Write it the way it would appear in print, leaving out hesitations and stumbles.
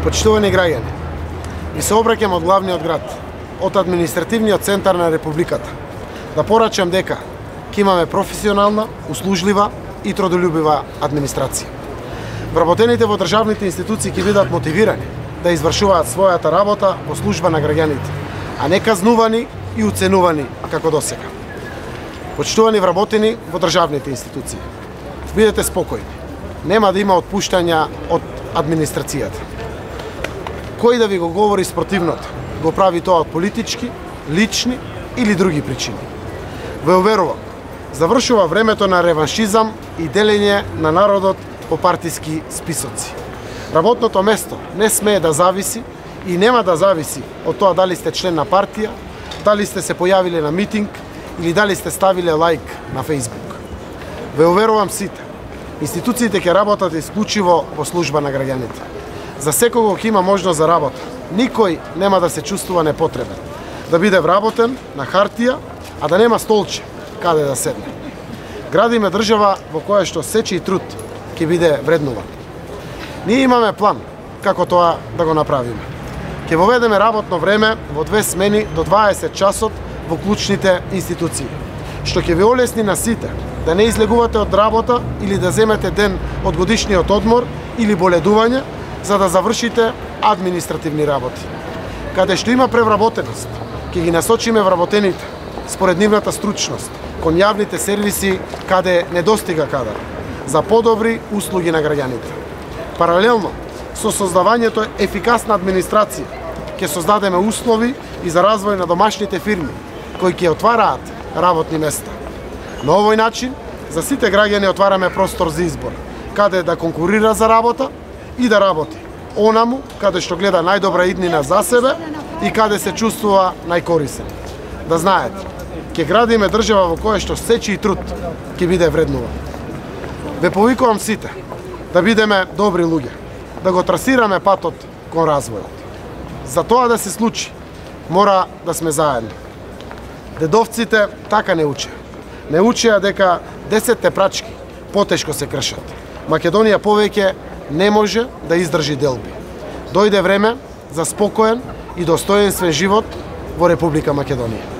Почитувани граѓани, ви се обраќам од главниот град, од административниот центар на Републиката, да порачам дека ќе имаме професионална, услужлива и трудолюбива администрација. Вработените во државните институции ќе бидат мотивирани да извршуваат својата работа во служба на граѓаните, а не казнувани и уценувани како досега. Почитувани вработени во државните институции, бидете спокојни, нема да има отпуштања од администрацијата. Кој да ви го говори спротивното, го прави тоа од политички, лични или други причини. Ве уверувам, завршува времето на реваншизам и делење на народот по партиски списоци. Работното место не смее да зависи и нема да зависи од тоа дали сте член на партија, дали сте се појавиле на митинг или дали сте ставиле лайк на Facebook. Ве уверувам сите, институциите ќе работат исклучиво во служба на граѓаните. За секого ќе има можност за работа. Никој нема да се чувствува непотребен, да биде вработен на хартија, а да нема столче каде да седне. Градиме држава во која што сечи труд ќе биде вреднуван. Ние имаме план како тоа да го направиме. Ќе воведеме работно време во 2 смени до 20 часот во клучните институции, што ќе ви олесни на сите да не излегувате од работа или да земете ден од годишниот одмор или боледување, за да завршите административни работи. Каде што има превработеност, ќе ги насочиме вработените според нивната стручност кон јавните сервиси каде недостига кадар за подобри услуги на граѓаните. Паралелно со создавањето ефикасна администрација ќе создадеме услови и за развој на домашните фирми кои ќе отвараат работни места. На овој начин за сите граѓани отвараме простор за избор, каде да конкурира за работа и да работи онаму каде што гледа најдобра иднина за себе и каде се чувствува најкорисен. Да знаете, ќе градиме држава во која што сечи и труд ќе биде вреднуван. Ве повикувам сите да бидеме добри луѓе, да го трасираме патот кон развојот. За тоа да се случи, мора да сме заедно. Дедовците така не учеа. Не учеа дека 10 прачки потешко се кршат. Македонија повеќе не може да издржи делби. Дојде време за спокоен и достоинствен живот во Република Македонија.